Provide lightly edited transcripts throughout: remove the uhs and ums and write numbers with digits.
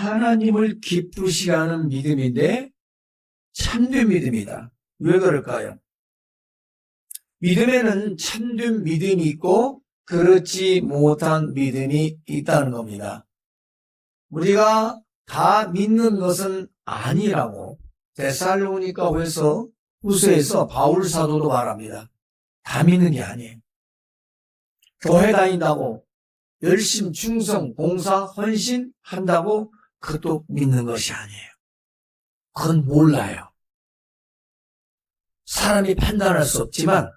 하나님을 기쁘시게 하는 믿음인데 참된 믿음이다. 왜 그럴까요? 믿음에는 참된 믿음이 있고 그렇지 못한 믿음이 있다는 겁니다. 우리가 다 믿는 것은 아니라고 데살로니가 후서에서 바울 사도도 말합니다. 다 믿는 게 아니에요. 교회 다닌다고 열심, 충성, 봉사, 헌신한다고 그것도 믿는 것이 아니에요. 그건 몰라요. 사람이 판단할 수 없지만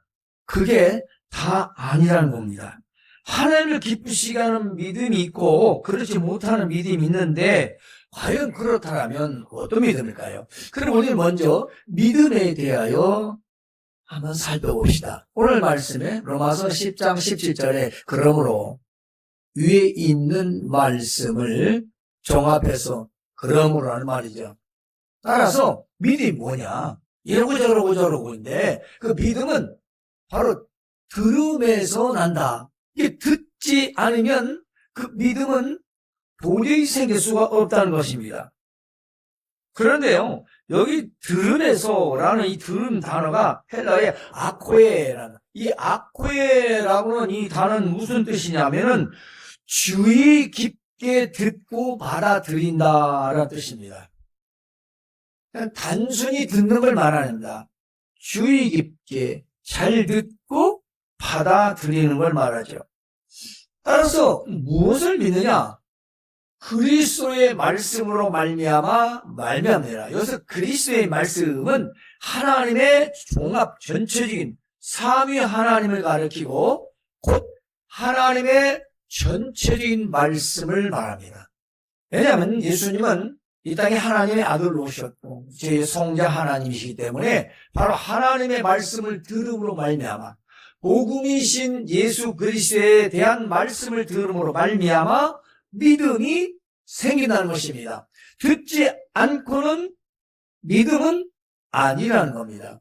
그게 다 아니라는 겁니다. 하나님을 기쁘시게 하는 믿음이 있고 그렇지 못하는 믿음이 있는데 과연 그렇다면 어떤 믿음일까요? 그럼 우리는 먼저 믿음에 대하여 한번 살펴봅시다. 오늘 말씀에 로마서 10장 17절에 그러므로 위에 있는 말씀을 종합해서 그러므로 하는 말이죠. 따라서 믿음이 뭐냐? 이러고 저러고 있는데 그 믿음은 바로 들음에서 난다. 이게 듣지 않으면 그 믿음은 도저히 생길 수가 없다는 것입니다. 그런데요, 여기 들음에서라는 이 들음 단어가 헬라의 아코에라는, 이 아코에라고는 이 단어는 무슨 뜻이냐면은 주의 깊게 듣고 받아들인다라는 뜻입니다. 그냥 단순히 듣는 걸 말합니다. 주의 깊게 잘 듣고 받아들이는 걸 말하죠. 따라서 무엇을 믿느냐? 그리스도의 말씀으로 말미암아라. 여기서 그리스도의 말씀은 하나님의 종합 전체적인 삼위 하나님을 가리키고 곧 하나님의 전체적인 말씀을 말합니다. 왜냐하면 예수님은 이 땅에 하나님의 아들로 오셨고 제 성자 하나님이시기 때문에 바로 하나님의 말씀을 들음으로 말미암아 복음이신 예수 그리스도에 대한 말씀을 들음으로 말미암아 믿음이 생긴다는 것입니다. 듣지 않고는 믿음은 아니라는 겁니다.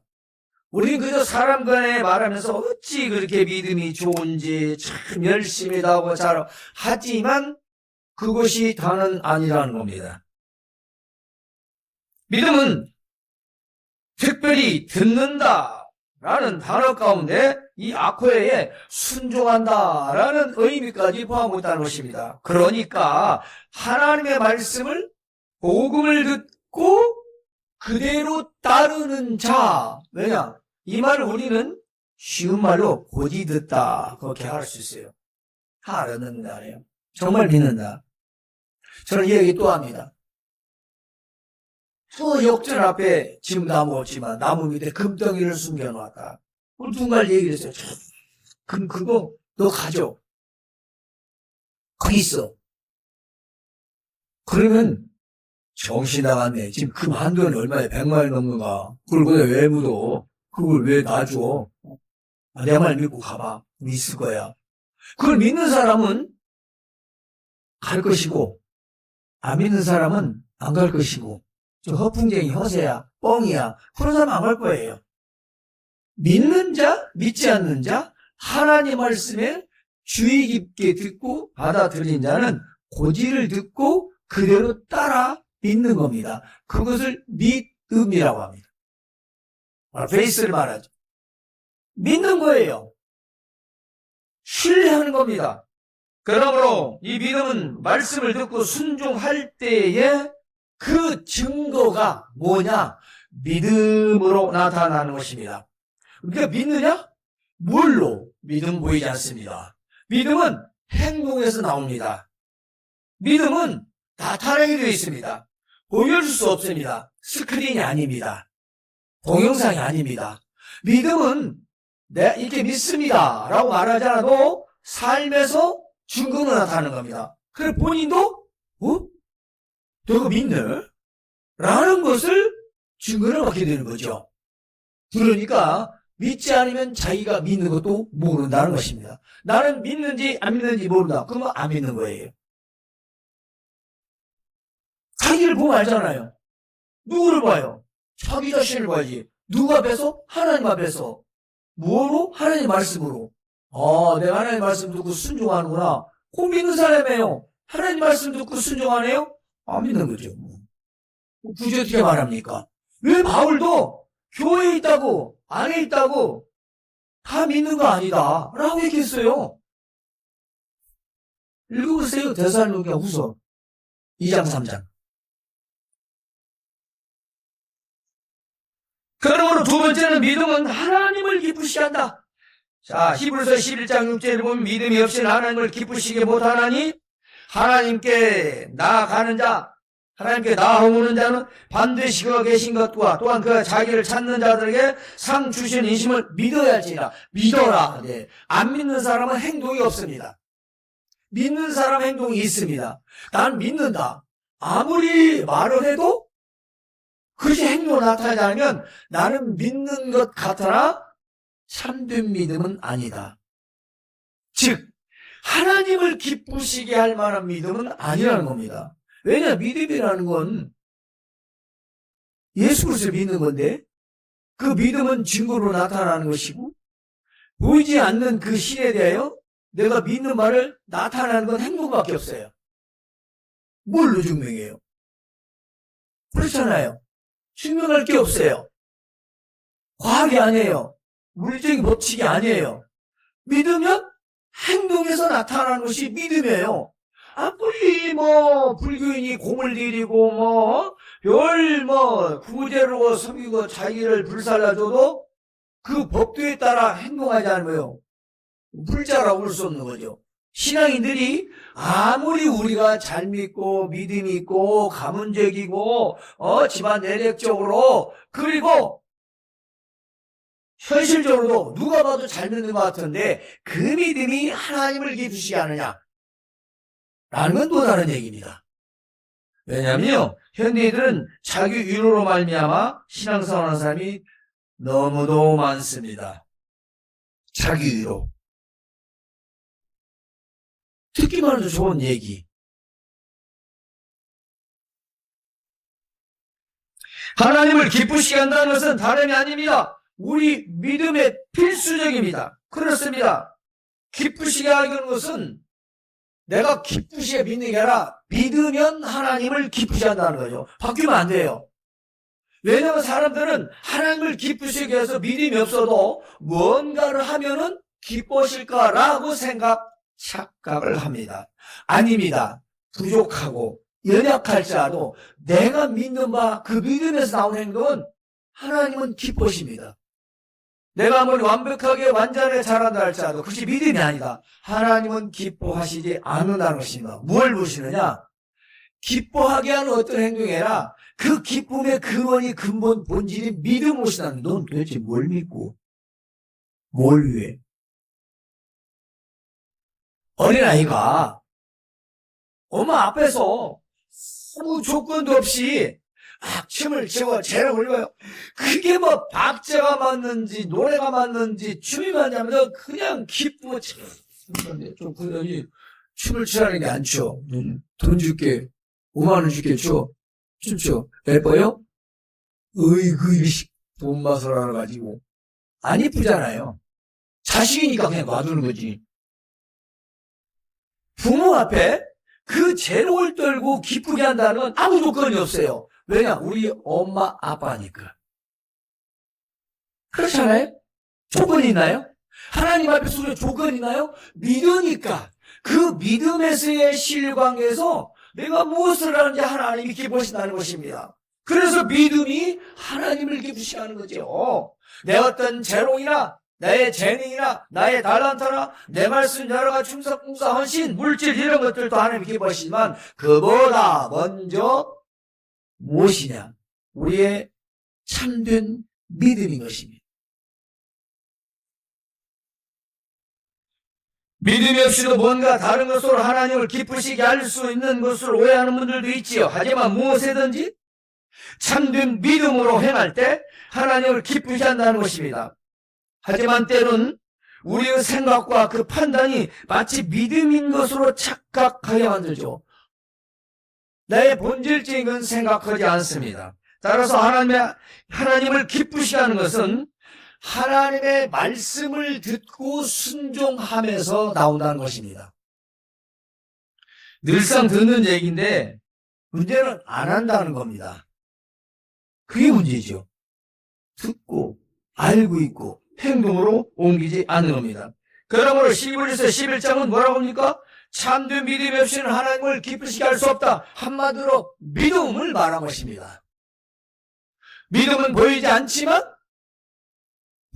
우리는 그저 사람 간에 말하면서 어찌 그렇게 믿음이 좋은지 참 열심히 하고 잘 하지만 그것이 다는 아니라는 겁니다. 믿음은 특별히 듣는다라는 단어 가운데 이 아코에에 순종한다라는 의미까지 포함하고 있다는 것입니다. 그러니까 하나님의 말씀을 복음을 듣고 그대로 따르는 자. 왜냐? 이 말을 우리는 쉬운 말로 고지 듣다 그렇게 할 수 있어요. 다 알아듣는다네요. 정말 믿는다. 저는 이 얘기 또 합니다. 저 역전 앞에 지금 나무 없지만 나무 밑에 금덩이를 숨겨놓았다. 누군가 얘기를 했어요. 그럼 그거 너 가져. 거기 있어. 그러면 정신 나갔네. 지금 금 한도는 얼마야? 100만이 넘는가? 그걸 왜 묻어? 그걸 왜 놔줘? 내 말 믿고 가봐. 있을 거야. 그걸 믿는 사람은 갈 것이고 안 믿는 사람은 안 갈 것이고 저 허풍쟁이 허세야 뻥이야 그런 사람 안 갈 거예요. 믿는 자 믿지 않는 자 하나님 말씀에 주의 깊게 듣고 받아들인 자는 고지를 듣고 그대로 따라 믿는 겁니다. 그것을 믿음이라고 합니다. 페이스를 말하죠. 믿는 거예요. 신뢰하는 겁니다. 그러므로 이 믿음은 말씀을 듣고 순종할 때에 그 증거가 뭐냐? 믿음으로 나타나는 것입니다. 우리가 믿느냐? 뭘로? 믿음 보이지 않습니다. 믿음은 행동에서 나옵니다. 믿음은 나타나게 되어 있습니다. 보여줄 수 없습니다. 스크린이 아닙니다. 동영상이 아닙니다. 믿음은 내가 이렇게 믿습니다 라고 말하지 않아도 삶에서 증거로 나타나는 겁니다. 그래 본인도 너가 믿네? 라는 것을 증거를 받게 되는 거죠. 그러니까 믿지 않으면 자기가 믿는 것도 모른다는 것입니다. 나는 믿는지 안 믿는지 모른다. 그러면 안 믿는 거예요. 자기를 보면 알잖아요. 누구를 봐요? 자기 자신을 봐야지. 누구 앞에서? 하나님 앞에서. 뭐로? 하나님 말씀으로. 내가 하나님 말씀 듣고 순종하는구나. 꼭 믿는 사람이에요. 하나님 말씀 듣고 순종하네요? 안 믿는 거죠. 굳이 어떻게 말합니까? 왜 바울도 교회에 있다고, 안에 있다고 다 믿는 거 아니다 라고 얘기했어요. 읽어보세요. 데살로니가 후서 2장 3장. 그러므로 두 번째는 믿음은 하나님을 기쁘시게 한다. 자, 히브리서 11장 6절을 보면 믿음이 없이는 하나님을 기쁘시게 못하나니 하나님께 나아가는 자, 하나님께 나아오는 자는 반드시 그가 계신 것과 또한 그가 자기를 찾는 자들에게 상 주신 인심을 믿어야 할지라. 믿어라. 네. 안 믿는 사람은 행동이 없습니다. 믿는 사람 행동이 있습니다. 난 믿는다. 아무리 말을 해도 그것이 행동으로 나타나지 않으면 나는 믿는 것 같으나 참된 믿음은 아니다. 즉 하나님을 기쁘시게 할 만한 믿음은 아니라는 겁니다. 왜냐? 믿음이라는 건 예수 그리스도를 믿는 건데 그 믿음은 증거로 나타나는 것이고 보이지 않는 그 신에 대하여 내가 믿는 말을 나타나는 건 행동밖에 없어요. 뭘로 증명해요? 그렇잖아요. 증명할 게 없어요. 과학이 아니에요. 물리적인 법칙이 아니에요. 믿으면 행동에서 나타나는 것이 믿음이에요. 아무리 불교인이 공을 들이고 구제로 섬기고 자기를 불살라줘도 그 법도에 따라 행동하지 않으면 불자라고 볼 수 없는 거죠. 신앙인들이 아무리 우리가 잘 믿고 믿음이 있고 가문적이고 집안 내력적으로 그리고 현실적으로도 누가 봐도 잘 믿는 것 같은데 그 믿음이 하나님을 기쁘시게 하느냐 라는 건 또 다른 얘기입니다. 왜냐하면 현대인들은 자기 위로로 말미암아 신앙생활하는 사람이 너무도 많습니다. 자기 위로. 듣기만 해도 좋은 얘기. 하나님을 기쁘시게 한다는 것은 다름이 아닙니다. 우리 믿음의 필수적입니다. 그렇습니다. 기쁘시게 하는 것은 내가 기쁘시게 믿는 게 아니라 믿으면 하나님을 기쁘시게 한다는 거죠. 바뀌면 안 돼요. 왜냐하면 사람들은 하나님을 기쁘시게 해서 믿음이 없어도 뭔가를 하면은 기뻐하실까라고 착각을 합니다. 아닙니다. 부족하고 연약할지라도 내가 믿는 바 그 믿음에서 나오는 행동은 하나님은 기뻐하십니다. 내가 아무리 완벽하게 완전하게 잘한다 할지라도 그것이 믿음이 아니다. 하나님은 기뻐하시지 않는다는 것입니다. 뭘 보시느냐? 기뻐하게 하는 어떤 행동이 아니라 그 기쁨의 근원이 근본 본질이 믿음 오시다는 넌 도대체 뭘 믿고 뭘 위해? 어린아이가 엄마 앞에서 아무 조건도 없이 막 춤을 추고 재를 올려요. 그게 박자가 맞는지 노래가 맞는지 춤이 맞냐면 그냥 기쁘고 참 그러더니 춤을 추라는 게 안 춰. 돈 줄게 5만 원 줄게 춰. 춤춰. 예뻐요? 으이그 돈 맛을 알아가지고 안 이쁘잖아요. 자식이니까 그냥 놔두는 거지. 부모 앞에 그 재롱을 떨고 기쁘게 한다는 건 아무 조건이 없어요. 왜냐? 우리 엄마 아빠니까. 그렇잖아요? 조건이 있나요? 하나님 앞에서 조건이 있나요? 믿으니까 그 믿음에서의 실광에서 내가 무엇을 하는지 하나님이 기뻐하신다는 것입니다. 그래서 믿음이 하나님을 기쁘시게 하는 거죠. 내 어떤 재롱이나 나의 재능이나 나의 달란트나 내 말씀 여러 가지 충성, 봉사, 헌신, 물질 이런 것들도 하나님이 기뻐하시지만 그보다 먼저 무엇이냐? 우리의 참된 믿음인 것입니다. 믿음이 없이도 뭔가 다른 것으로 하나님을 기쁘시게 할 수 있는 것을 오해하는 분들도 있지요. 하지만 무엇이든지 참된 믿음으로 행할 때 하나님을 기쁘시게 한다는 것입니다. 하지만 때로는 우리의 생각과 그 판단이 마치 믿음인 것으로 착각하게 만들죠. 나의 본질적인 생각하지 않습니다. 따라서 하나님을 기쁘시게 하는 것은 하나님의 말씀을 듣고 순종하면서 나온다는 것입니다. 늘상 듣는 얘기인데 문제는 안 한다는 겁니다. 그게 문제죠. 듣고 알고 있고 행동으로 옮기지 않는 겁니다. 그러므로 히브리서 11장은 뭐라고 합니까? 참된 믿음이 없이는 하나님을 기쁘시게 할 수 없다. 한마디로 믿음을 말한 것입니다. 믿음은 보이지 않지만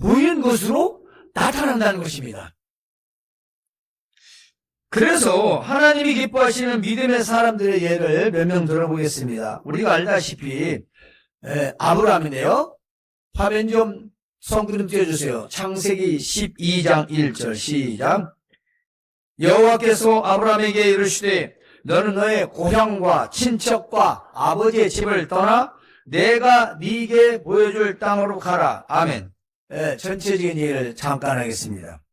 보이는 것으로 나타난다는 것입니다. 그래서 하나님이 기뻐하시는 믿음의 사람들의 예를 몇 명 들어보겠습니다. 우리가 알다시피 아브라함인데요. 화면 좀 성구 좀 띄워주세요. 창세기 12장 1절 시작. 여호와께서 아브라함에게 이르시되 너는 너의 고향과 친척과 아버지의 집을 떠나 내가 네게 보여줄 땅으로 가라. 아멘. 전체적인 얘기를 잠깐 하겠습니다.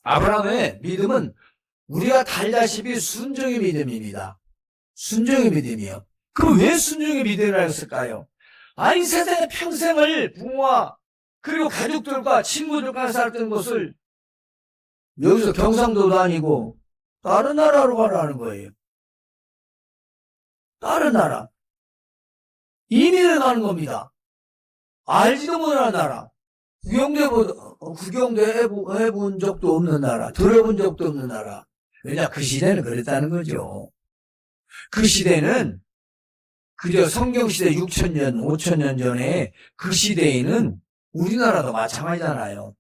아브라함의 믿음은 우리가 달다시피 순종의 믿음입니다. 순종의 믿음이요. 그럼 왜 순종의 믿음이라고 했을까요? 아니 세상에 평생을 부모와 그리고 가족들과 친구들과 살았던 것을 여기서 경상도도 아니고 다른 나라로 가라는 거예요. 다른 나라. 이민을 가는 겁니다. 알지도 못하는 나라. 구경도 해본 적도 없는 나라. 들어본 적도 없는 나라. 왜냐? 그 시대는 그랬다는 거죠. 그 시대는 그저 성경시대 6,000년, 5,000년 전에 그 시대에는 우리나라도 마찬가지잖아요.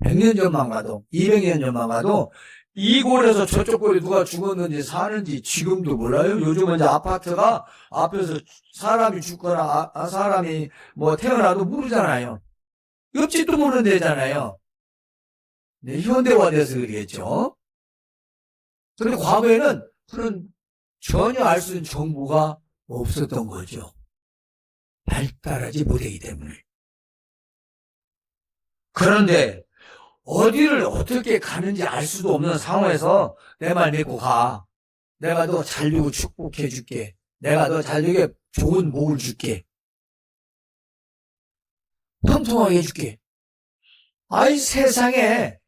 100년 전만 가도, 200년 전만 가도 이 골에서 저쪽 골에 누가 죽었는지 사는지 지금도 몰라요. 요즘은 이제 아파트가 앞에서 사람이 죽거나 사람이 뭐 태어나도 모르잖아요. 옆집도 모르는 데잖아요. 네, 현대화돼서 그러겠죠. 그런데 과거에는 그런 전혀 알 수 있는 정보가 없었던 거죠. 발달하지 못하기 때문에. 그런데 어디를 어떻게 가는지 알 수도 없는 상황에서 내 말 믿고 가. 내가 너 잘 되고 축복해 줄게. 내가 너 잘 되게 좋은 복을 줄게. 통통하게 해줄게. 아이 세상에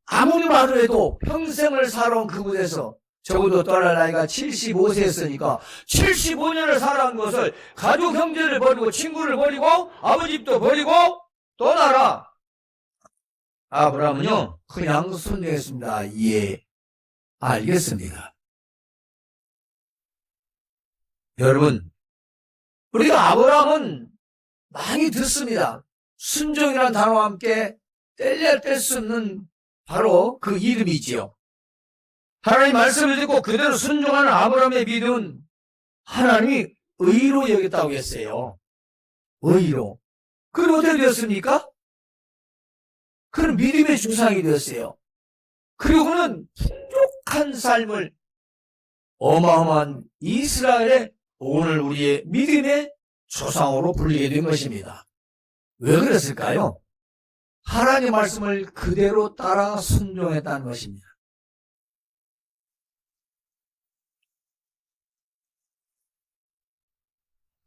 아무리 말을 해도 평생을 살아온 그곳에서 적어도 떠날 나이가 75세였으니까 75년을 살아온 것을 가족 형제를 버리고 친구를 버리고 아버지 집도 버리고 떠나라. 아브라함은요 그냥 순종했습니다. 예, 알겠습니다. 여러분 우리가 아브라함은 많이 듣습니다. 순종이라는 단어와 함께 뗄래야 뗄 수 없는 바로 그 이름이지요. 하나님 말씀을 듣고 그대로 순종하는 아브라함의 믿음은 하나님이 의로 여겼다고 했어요. 의로. 그럼 어떻게 되었습니까? 그는 믿음의 주상이 되었어요. 그리고 그는 풍족한 삶을 어마어마한 이스라엘의 오늘 우리의 믿음의 조상으로 불리게 된 것입니다. 왜 그랬을까요? 하나님의 말씀을 그대로 따라 순종했다는 것입니다.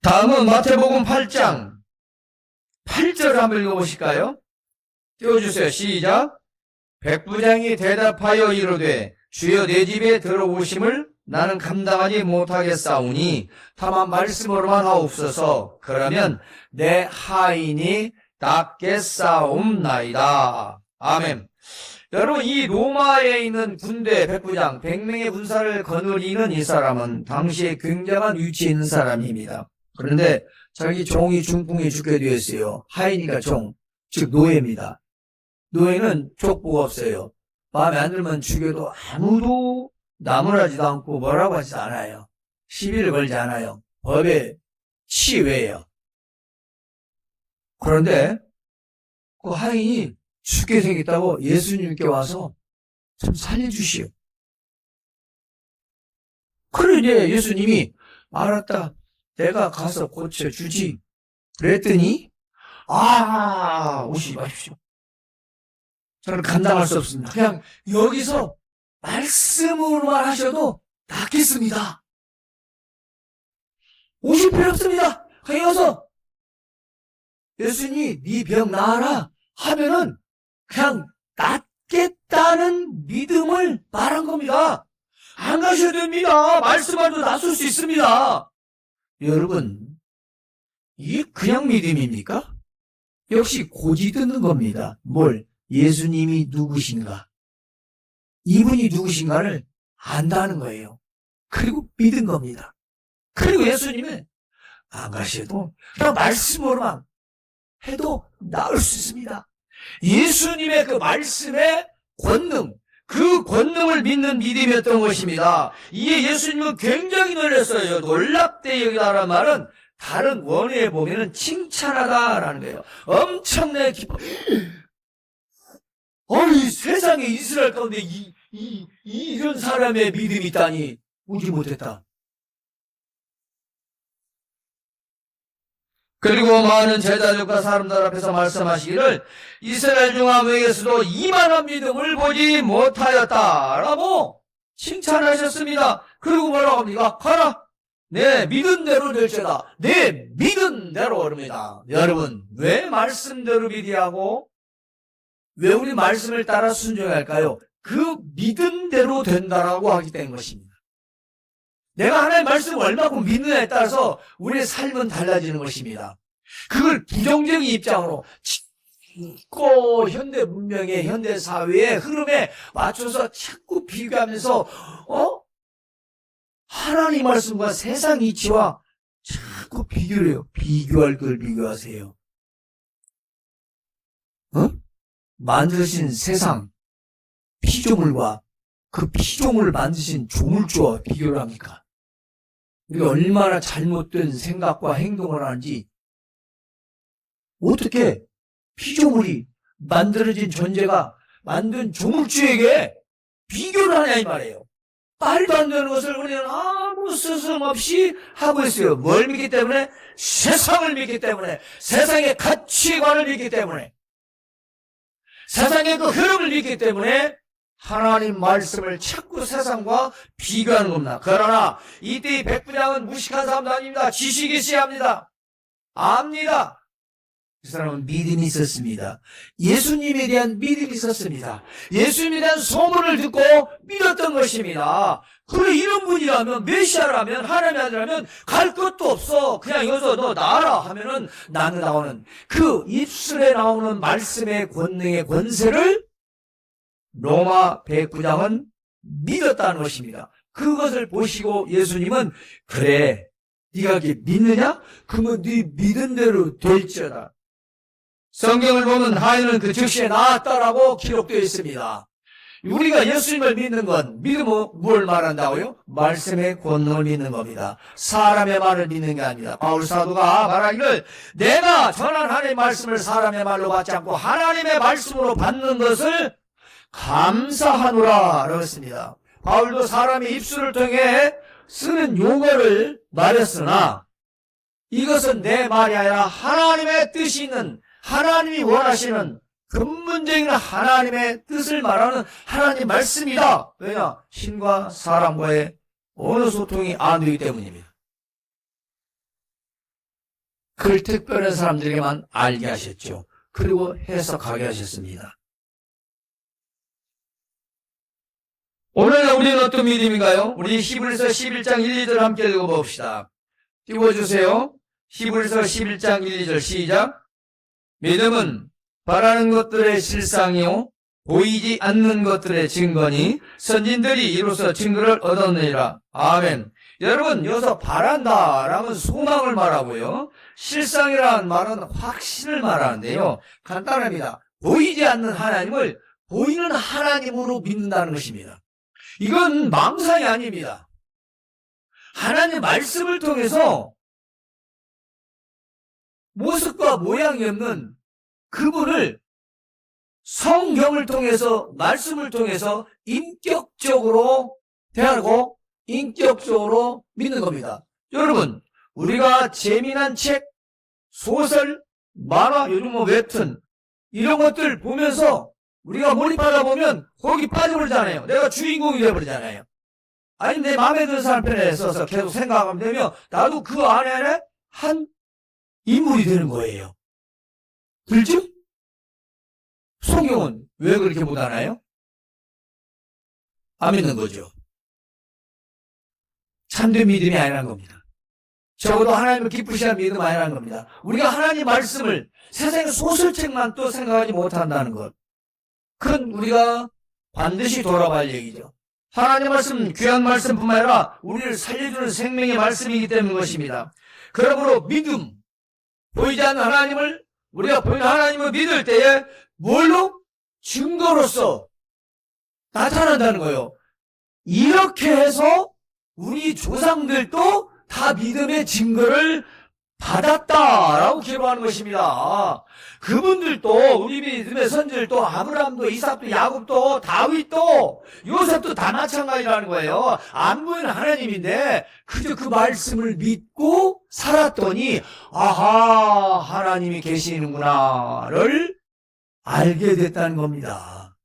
다음은 마태복음 8장 8절을 한번 읽어보실까요? 띄워주세요. 시작. 백부장이 대답하여 이르되 주여 내 집에 들어오심을 나는 감당하지 못하겠사오니 다만 말씀으로만 하옵소서. 그러면 내 하인이 낫겠사옵나이다. 아멘. 여러분 이 로마에 있는 군대 백부장 100명의 군사를 거느리는 이 사람은 당시에 굉장한 위치에 있는 사람입니다. 그런데 자기 종이 중풍에 죽게 되었어요. 하인이가 종, 즉 노예입니다. 노예는 족보가 없어요. 마음에 안 들면 죽여도 아무도 나무라지도 않고 뭐라고 하지 않아요. 시비를 걸지 않아요. 법에 치외예요. 그런데 그 하인이 죽게 생겼다고 예수님께 와서 좀 살려주시오. 그래 이제 예수님이 알았다. 내가 가서 고쳐주지. 그랬더니 오시지 마십시오. 저는 감당할 수 없습니다. 그냥 여기서 말씀으로만 하셔도 낫겠습니다. 오실 필요 없습니다. 그냥 와서 예수님이 네 병 나아라 하면은 그냥 낫겠다는 믿음을 말한 겁니다. 안 가셔도 됩니다. 말씀만도 나설 수 있습니다. 여러분, 이게 그냥 믿음입니까? 역시 고지 듣는 겁니다. 뭘? 예수님이 누구신가? 이분이 누구신가를 안다는 거예요. 그리고 믿은 겁니다. 그리고 예수님은 안 가셔도 그냥 말씀으로만 해도 나을 수 있습니다. 예수님의 그 말씀의 권능, 그 권능을 믿는 믿음이었던 것입니다. 이에 예수님은 굉장히 놀랐어요. 놀랍대 여기다라는 말은 다른 원어에 보면은 칭찬하다라는 거예요. 엄청나게 기뻐. 아니, 세상에 이스라엘 가운데 이런 사람의 믿음이 있다니 보지 못했다. 그리고 많은 제자들과 사람들 앞에서 말씀하시기를 이스라엘 중 아무에게서도 이만한 믿음을 보지 못하였다라고 칭찬하셨습니다. 그리고 뭐라고 합니까? 가라! 내 믿은 대로 될지어다. 내 믿은 대로 그럽니다. 여러분, 왜 말씀대로 믿어야 하고 왜 우리 말씀을 따라 순종해야 할까요? 그 믿은 대로 된다라고 하기 때문인 것입니다. 내가 하나님의 말씀을 얼마큼 믿느냐에 따라서 우리의 삶은 달라지는 것입니다. 그걸 부정적인 입장으로 자꾸 현대 문명의 현대 사회의 흐름에 맞춰서 자꾸 비교하면서 하나님 말씀과 세상 이치와 자꾸 비교를 해요. 비교할 걸 비교하세요. 만드신 세상 피조물과 그 피조물을 만드신 조물주와 비교를 합니까? 우리가 얼마나 잘못된 생각과 행동을 하는지 어떻게 피조물이 만들어진 존재가 만든 조물주에게 비교를 하냐 이 말이에요. 말도 안 되는 것을 우리는 아무 스스럼 없이 하고 있어요. 뭘 믿기 때문에? 세상을 믿기 때문에, 세상의 가치관을 믿기 때문에, 세상의 그 흐름을 믿기 때문에 하나님 말씀을 자꾸 세상과 비교하는 겁니다. 그러나 이때의 백부장은 무식한 사람도 아닙니다. 지식이 있어야 합니다. 압니다. 그 사람은 믿음이 있었습니다. 예수님에 대한 믿음이 있었습니다. 예수님에 대한 소문을 듣고 믿었던 것입니다. 그래, 이런 분이라면, 메시아라면, 하나님의 아들이라면 갈 것도 없어. 그냥 여기서 너 나와라 하면은 나는 그 입술에 나오는 말씀의 권능의 권세를 로마 백부장은 믿었다는 것입니다. 그것을 보시고 예수님은 그래, 네가 이렇게 믿느냐? 그러면 네 믿은 대로 될지어다. 성경을 보면 하인은 그 즉시에 나았다라고 기록되어 있습니다. 우리가 예수님을 믿는 건 믿음은 뭘 말한다고요? 말씀의 권능을 믿는 겁니다. 사람의 말을 믿는 게 아닙니다. 바울 사도가 말하기를 내가 전한 하나님의 말씀을 사람의 말로 받지 않고 하나님의 말씀으로 받는 것을 감사하노라 그랬습니다. 바울도 사람의 입술을 통해 쓰는 용어를 말했으나 이것은 내 말이 아니라 하나님의 뜻이 있는, 하나님이 원하시는 근본적인 하나님의 뜻을 말하는 하나님 말씀이다. 왜냐? 신과 사람과의 어느 소통이 안 되기 때문입니다. 그걸 특별한 사람들에게만 알게 하셨죠. 그리고 해석하게 하셨습니다. 오늘 우리는 어떤 믿음인가요? 우리 히브리서 11장 1, 2절 함께 읽어봅시다. 띄워주세요. 히브리서 11장 1, 2절 시작. 믿음은 바라는 것들의 실상이요 보이지 않는 것들의 증거니 선진들이 이로써 증거를 얻었느니라. 아멘. 여러분, 여기서 바란다라는 소망을 말하고요, 실상이라는 말은 확신을 말하는데요, 간단합니다. 보이지 않는 하나님을 보이는 하나님으로 믿는다는 것입니다. 이건 망상이 아닙니다. 하나님의 말씀을 통해서 모습과 모양이 없는 그분을 성경을 통해서, 말씀을 통해서 인격적으로 대하고 인격적으로 믿는 겁니다. 여러분, 우리가 재미난 책, 소설, 만화, 요즘 웹툰 이런 것들 보면서 우리가 몰입하다 보면 거기 빠져버리잖아요. 내가 주인공이 되어버리잖아요. 아니, 내 마음에 드는 사람 편에 서서 계속 생각하면 되면 나도 그 안에 한 인물이 되는 거예요. 그렇죠? 성경은 왜 그렇게 못하나요? 안 믿는 거죠. 참된 믿음이 아니라는 겁니다. 적어도 하나님을 기쁘시하는 믿음 아니라는 겁니다. 우리가 하나님 말씀을 세상의 소설책만 또 생각하지 못한다는 것. 그건 우리가 반드시 돌아봐야 얘기죠. 하나님 말씀, 귀한 말씀뿐만 아니라 우리를 살려주는 생명의 말씀이기 때문인 것입니다. 그러므로 믿음, 보이지 않는 하나님을, 우리가 보이는 하나님을 믿을 때에 뭘로? 증거로서 나타난다는 거예요. 이렇게 해서 우리 조상들도 다 믿음의 증거를 받았다라고 기록하는 것입니다. 그분들도, 우리 믿음의 선지들도, 아브라함도, 이삭도, 야곱도, 다윗도, 요셉도 다 마찬가지라는 거예요. 안 보이는 하나님인데 그저 그 말씀을 믿고 살았더니 아하, 하나님이 계시는구나를 알게 됐다는 겁니다.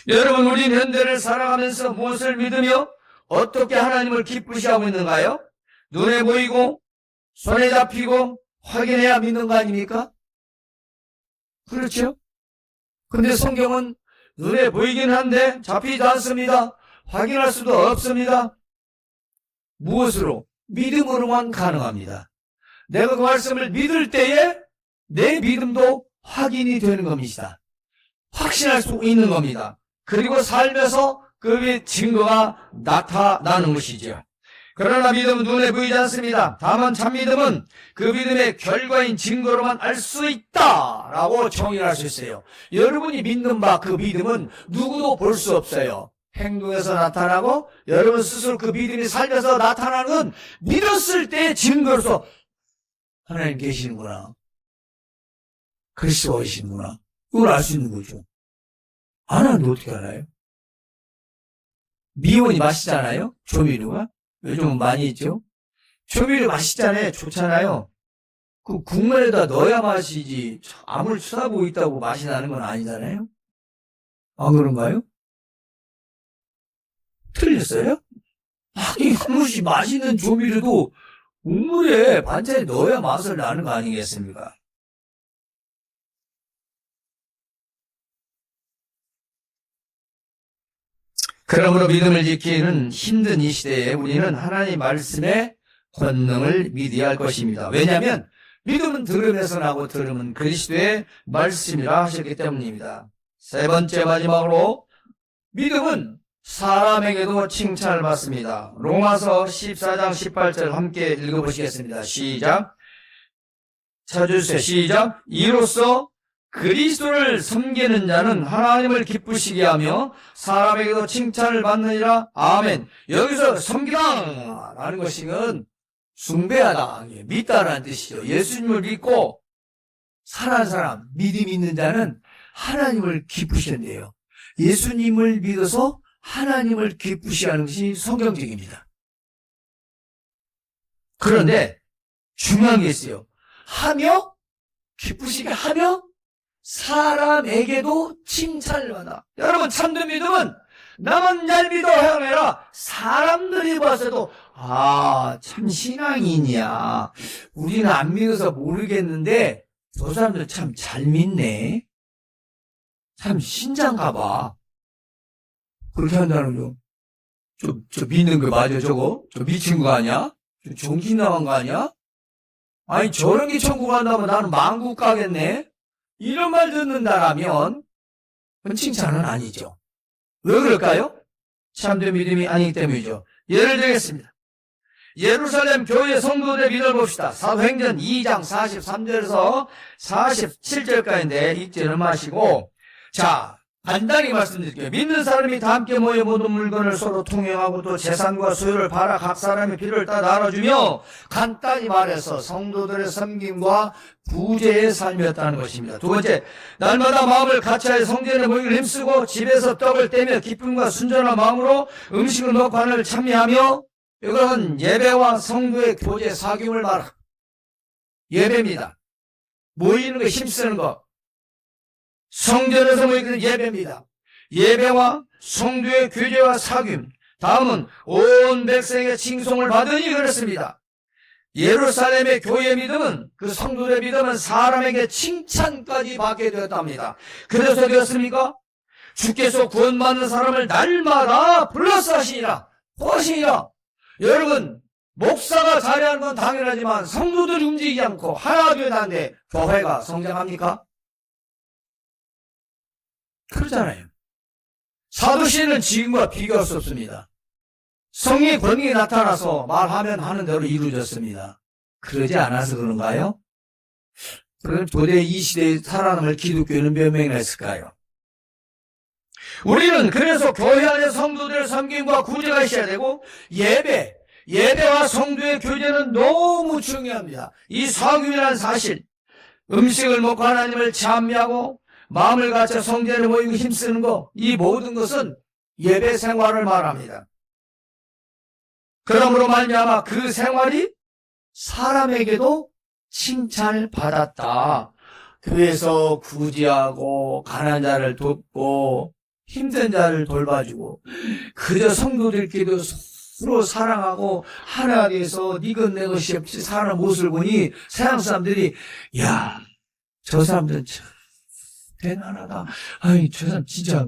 여러분, 우리는 현대를 살아가면서 무엇을 믿으며 어떻게 하나님을 기쁘시하고 있는가요? 눈에 보이고 손에 잡히고 확인해야 믿는 거 아닙니까? 그렇죠? 근데 성경은 눈에 보이긴 한데 잡히지 않습니다. 확인할 수도 없습니다. 무엇으로? 믿음으로만 가능합니다. 내가 그 말씀을 믿을 때에 내 믿음도 확인이 되는 겁니다. 확신할 수 있는 겁니다. 그리고 살면서 그 증거가 나타나는 것이죠. 그러나 믿음은 눈에 보이지 않습니다. 다만 참믿음은 그 믿음의 결과인 증거로만 알 수 있다라고 정의할 수 있어요. 여러분이 믿는 바 그 믿음은 누구도 볼 수 없어요. 행동에서 나타나고 여러분 스스로 그 믿음이 살면서 나타나는 건 믿었을 때의 증거로서 하나님 계시는구나, 그리스도가 계시는구나, 이걸 알 수 있는 거죠. 안 하는데 어떻게 알아요? 미원이 맛있잖아요, 조미료가. 요즘은 많이 있죠. 조미료 맛있잖아요, 좋잖아요. 그 국물에다 넣어야 맛이지 아무리 쳐다보고 있다고 맛이 나는 건 아니잖아요. 안 그런가요? 틀렸어요? 아니, 아무리 맛있는 조미료도 국물에 반찬에 넣어야 맛을 나는 거 아니겠습니까? 그러므로 믿음을 지키는 힘든 이 시대에 우리는 하나님의 말씀의 권능을 믿어야 할 것입니다. 왜냐하면 믿음은 들음에서 나고 들음은 그리스도의 말씀이라 하셨기 때문입니다. 세 번째, 마지막으로 믿음은 사람에게도 칭찬을 받습니다. 로마서 14장 18절 함께 읽어보시겠습니다. 시작. 찾아주세요. 시작. 이로써 그리스도를 섬기는 자는 하나님을 기쁘시게 하며 사람에게도 칭찬을 받느니라. 아멘. 여기서 섬기다 라는 것은 숭배하다, 믿다라는 뜻이죠. 예수님을 믿고 살아가는 사람, 믿음 있는 자는 하나님을 기쁘시한대요. 예수님을 믿어서 하나님을 기쁘시게 하는 것이 성경적입니다. 그런데 중요한 게 있어요. 하며, 기쁘시게 하며 사람에게도 칭찬을 받아. 여러분, 참된 믿음은 나만 잘 믿어 하여라 사람들이 봐서도 참 신앙이냐, 우리는 안 믿어서 모르겠는데 저 사람들 참 잘 믿네, 참 신자인가 봐, 그렇게 한다는 거죠. 저 믿는 거 맞아? 저거? 저 미친 거 아니야? 저 정신 나간 거 아니야? 아니, 저런 게 천국 간다면 나는 만국 가겠네? 이런 말 듣는다라면 그건 칭찬은 아니죠. 왜 그럴까요? 참된 믿음이 아니기 때문이죠. 예를 들겠습니다. 예루살렘 교회 성도들의 믿음을 봅시다. 사도행전 2장 43절에서 47절까지인데 읽지는 마시고, 자, 간단히 말씀드릴게요. 믿는 사람이 다 함께 모여 모든 물건을 서로 통용하고 또 재산과 소유를 팔아 각 사람의 필요를 다 나눠주며, 간단히 말해서 성도들의 섬김과 부재의 삶이었다는 것입니다. 두 번째, 날마다 마음을 같이하여 성전에 모이기를 힘쓰고 집에서 떡을 떼며 기쁨과 순전한 마음으로 음식을 먹고 하나님을 찬미하며, 이것은 예배와 성도의 교제 사귐을 말하 예배입니다. 모이는 거, 힘쓰는 거. 성전에서 모이는 예배입니다. 예배와 성도의 교제와 사귐. 다음은 온 백성에게 칭송을 받으니 그렇습니다. 예루살렘의 교회의 믿음은, 그 성도의 믿음은 사람에게 칭찬까지 받게 되었답니다. 그래서 되었습니까? 주께서 구원받는 사람을 날마다 불러서 하시니라. 도하시니라. 여러분, 목사가 잘하는 건 당연하지만 성도들이 움직이지 않고 하나 되다는데 교회가 성장합니까? 그러잖아요. 사도시는 지금과 비교할 수 없습니다. 성령의 권능이 나타나서 말하면 하는 대로 이루어졌습니다. 그러지 않아서 그런가요? 그럼 도대체 이 시대에 살아남을 기독교는 몇 명이나 있을까요? 우리는 그래서 교회 안에 성도들의 섬김과 구제가 있어야 되고 예배와 성도의 교제는 너무 중요합니다. 이 사귐이라는 사실, 음식을 먹고 하나님을 찬미하고 마음을 갖춰 성전에 모이고 힘쓰는 것, 이 모든 것은 예배 생활을 말합니다. 그러므로 말미암아 그 생활이 사람에게도 칭찬을 받았다. 교회에서 구제하고 가난한 자를 돕고 힘든 자를 돌봐주고 그저 성도들끼리도 서로 사랑하고 하나가 돼서 니것 내 것이 없이 사는 모습을 보니 세상 사람들이 야, 저 사람들은 참 대단하다. 아니, 저 사람 진짜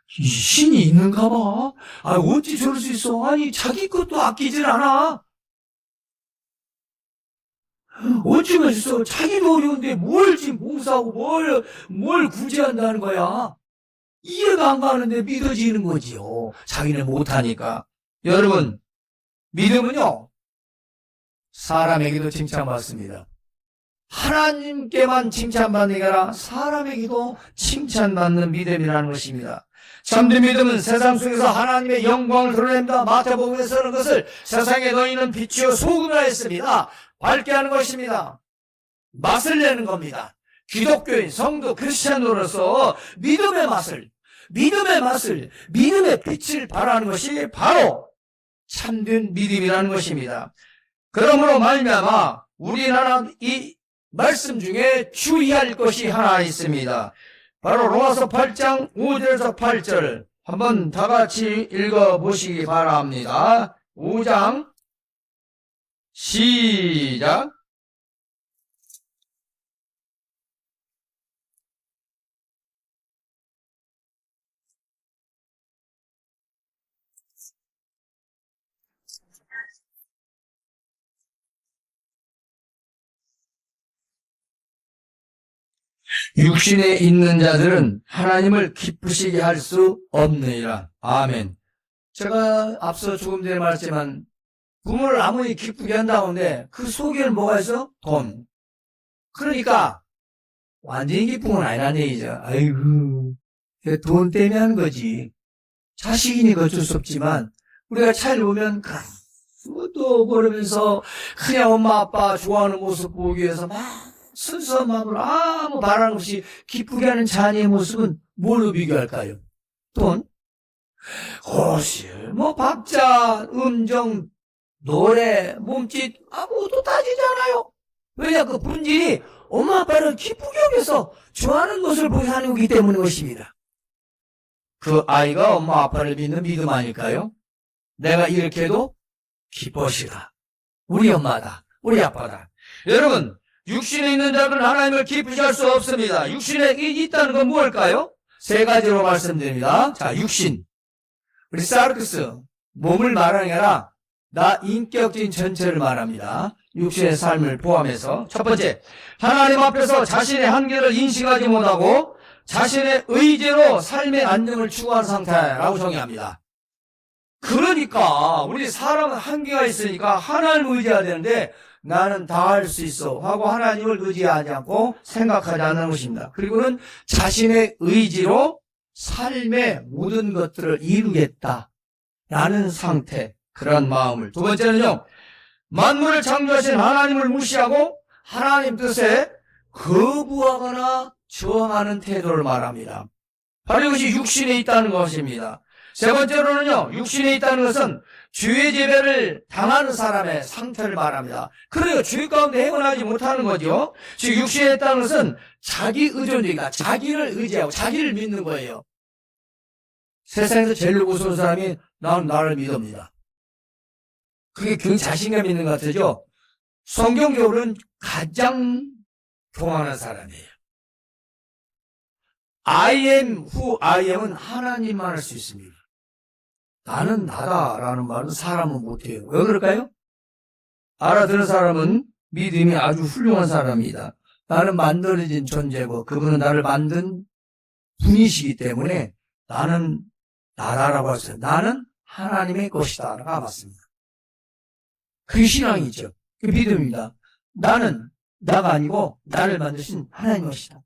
신이 있는가 봐. 아, 어찌 저럴 수 있어. 아니, 자기 것도 아끼질 않아. 어찌 그럴 수 있어. 자기도 어려운데 뭘 지금 봉사하고 뭘 구제한다는 거야. 이해가 안 가는데 믿어지는 거지요. 자기는 못하니까. 여러분, 믿음은요, 사람에게도 칭찬받습니다. 하나님께만 칭찬받는 게 아니라 사람에게도 칭찬받는 믿음이라는 것입니다. 참된 믿음은 세상 속에서 하나님의 영광을 드러냅니다. 마태복음에서는 그것을 세상에 너희는 빛이요 소금이라 했습니다. 밝게 하는 것입니다. 맛을 내는 겁니다. 기독교인 성도 크리스찬으로서 믿음의 빛을 발하는 것이 바로 참된 믿음이라는 것입니다. 그러므로 말미암아 우리나라 이 말씀 중에 주의할 것이 하나 있습니다. 바로 로마서 8장 5절에서 8절 한번 다 같이 읽어보시기 바랍니다. 5장 시작. 육신에 있는 자들은 하나님을 기쁘시게 할 수 없느니라. 아멘. 제가 앞서 조금 전에 말했지만 부모를 아무리 기쁘게 한다는데 그 속에는 뭐가 있어? 돈. 그러니까 완전히 기쁜 건 아니라는 얘기죠. 아이고, 돈 때문에 하는 거지. 자식이니까 어쩔 수 없지만 우리가 차를 보면 그것도 그러면서 그냥 엄마 아빠 좋아하는 모습 보기 위해서 막 순수한 마음으로 아무 바람 없이 기쁘게 하는 자녀의 모습은 뭘로 비교할까요? 돈? 호실, 박자, 음정, 노래, 몸짓 아무것도 따지지 않아요. 왜냐? 그 본질이 엄마 아빠를 기쁘게 여겨서 좋아하는 것을 보여서 하는 거기 때문인 것입니다. 그 아이가 엄마 아빠를 믿는 믿음 아닐까요? 내가 이렇게 해도 기뻐시다. 우리 엄마다. 우리 아빠다. 여러분, 육신에 있는 자들은 하나님을 기쁘게 할 수 없습니다. 육신에 있다는 건 무엇일까요? 세 가지로 말씀드립니다. 자, 육신. 우리 사르크스, 몸을 말하는 게 아니라 나 인격적인 전체를 말합니다. 육신의 삶을 포함해서. 첫 번째, 하나님 앞에서 자신의 한계를 인식하지 못하고 자신의 의지로 삶의 안정을 추구하는 상태라고 정의합니다. 그러니까 우리 사람은 한계가 있으니까 하나님을 의지해야 되는데 나는 다 할 수 있어 하고 하나님을 의지하지 않고 생각하지 않는 것입니다. 그리고는 자신의 의지로 삶의 모든 것들을 이루겠다라는 상태, 그런 마음을. 두 번째는요, 만물을 창조하신 하나님을 무시하고 하나님 뜻에 거부하거나 저항하는 태도를 말합니다. 바로 이것이 육신에 있다는 것입니다. 세 번째로는요, 육신에 있다는 것은 죄의 재배를 당하는 사람의 상태를 말합니다. 그래요, 죄 가운데 행운하지 못하는 거죠. 즉 육신에 있다는 것은 자기 의존주의가, 자기를 의지하고 자기를 믿는 거예요. 세상에서 제일 우스운 사람이 나는 나를 믿습니다. 그게 굉장히 자신감 있는 것 같죠. 성경적으로는 가장 교만한 사람이에요. I am who I am은 하나님만 할 수 있습니다. 나는 나다라는 말은 사람은 못해요. 왜 그럴까요? 알아들은 사람은 믿음이 아주 훌륭한 사람이다. 나는 만들어진 존재고 그분은 나를 만든 분이시기 때문에 나는 나다라고 했어요. 나는 하나님의 것이다가 맞습니다. 그게 신앙이죠. 그게 믿음입니다. 나는 나가 아니고 나를 만드신 하나님 것이다.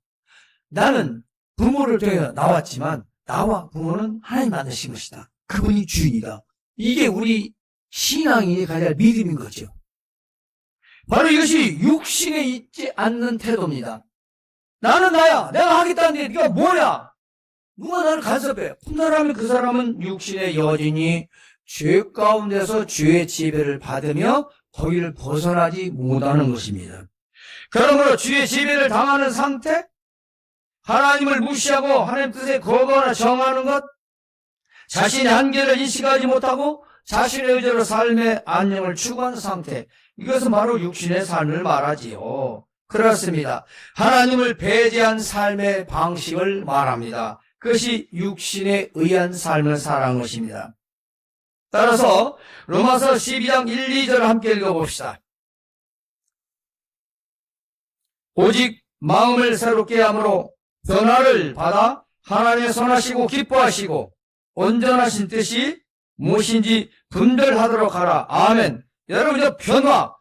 나는 부모를 통해 나왔지만 나와 부모는 하나님 만드신 것이다. 그분이 주인이다. 이게 우리 신앙인이 가져야 할 믿음인 거죠. 바로 이것이 육신에 있지 않는 태도입니다. 나는 나야. 내가 하겠다는데 네가 뭐야? 누가 나를 간섭해? 푼다라면 그 사람은 육신의 여진이 죄 가운데서 죄의 지배를 받으며 거기를 벗어나지 못하는 것입니다. 그러므로 주의 지배를 당하는 상태, 하나님을 무시하고 하나님 뜻에 거부하거나 정하는 것, 자신의 한계를 인식하지 못하고 자신의 의지로 삶의 안녕을 추구하는 상태, 이것은 바로 육신의 삶을 말하지요. 그렇습니다. 하나님을 배제한 삶의 방식을 말합니다. 그것이 육신에 의한 삶을 살아가는 것입니다. 따라서 로마서 12장 1, 2절을 함께 읽어봅시다. 오직 마음을 새롭게 함으로 변화를 받아 하나님의 선하시고 기뻐하시고 온전하신 뜻이 무엇인지 분별하도록 하라. 아멘. 여러분, 저 변화,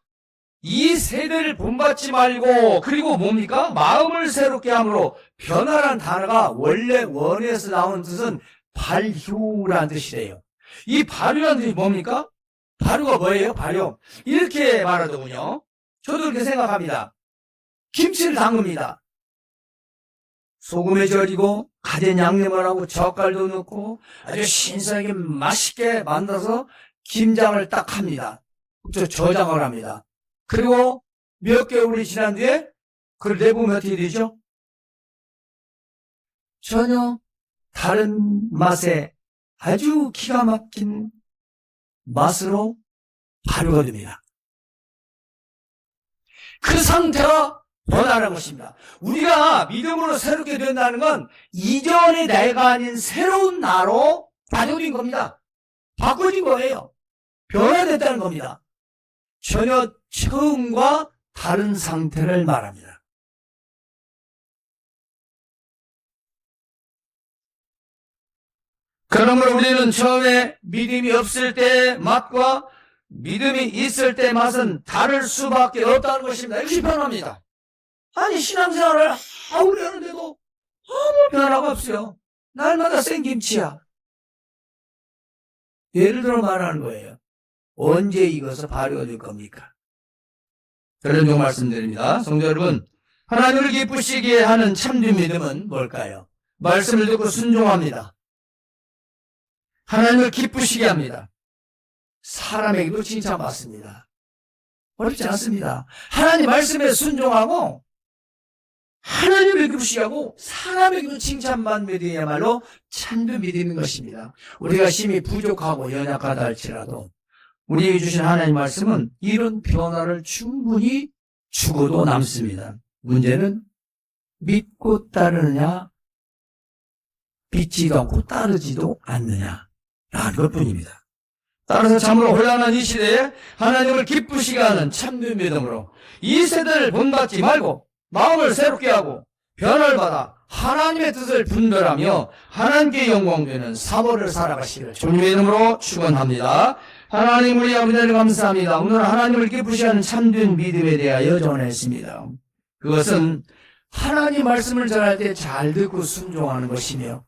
이 세대를 본받지 말고, 그리고 뭡니까? 마음을 새롭게 함으로, 변화란 단어가 원래 원어에서 나오는 뜻은 발효라는 뜻이래요. 이 발효라는 뜻이 뭡니까? 발효가 뭐예요? 발효. 이렇게 말하더군요. 저도 그렇게 생각합니다. 김치를 담급니다. 소금에 절이고 가진 양념을 하고 젓갈도 넣고 아주 신선하게 맛있게 만들어서 김장을 딱 합니다. 저장을 합니다. 그리고 몇 개월이 지난 뒤에 그걸 내보면 어떻게 되죠? 전혀 다른 맛에 아주 기가 막힌 맛으로 발효가 됩니다. 그 상태가 변화라는 것입니다. 우리가 믿음으로 새롭게 된다는 건 이전의 내가 아닌 새로운 나로 발효된 겁니다. 바꿔진 거예요. 변화됐다는 겁니다. 전혀 처음과 다른 상태를 말합니다. 그러므로 우리는 처음에 믿음이 없을 때의 맛과 믿음이 있을 때의 맛은 다를 수밖에 없다는 것입니다. 이것이 변화입니다. 아니, 신앙생활을 하울이 하는데도 아무 변화가 없어요. 날마다 생김치야. 예를 들어 말하는 거예요. 언제 익어서 발효가 될 겁니까? 그런 종 말씀드립니다. 성도 여러분, 하나님을 기쁘시게 하는 참된 믿음은 뭘까요? 말씀을 듣고 순종합니다. 하나님을 기쁘시게 합니다. 사람에게도 칭찬받습니다. 어렵지 않습니다. 하나님 말씀에 순종하고 하나님을 기쁘시게 하고 사람에게도 칭찬받는 믿음이야말로 참된 믿음인 것입니다. 우리가 심히 부족하고 연약하다 할지라도 우리에게 주신 하나님 말씀은 이런 변화를 충분히 주고도 남습니다. 문제는 믿고 따르느냐, 믿지도 않고 따르지도 않느냐라는 것뿐입니다. 따라서 참으로 혼란한 이 시대에 하나님을 기쁘시게 하는 참된 믿음으로 이 세대를 본받지 말고 마음을 새롭게 하고 변화를 받아 하나님의 뜻을 분별하며 하나님께 영광되는 사모를 살아가시기를 주님의 이름으로 축원합니다. 하나님, 우리 아버지를 감사합니다. 오늘 하나님을 기쁘시게 하는 참된 믿음에 대하여 전했습니다. 그것은 하나님 말씀을 전할 때 잘 듣고 순종하는 것이며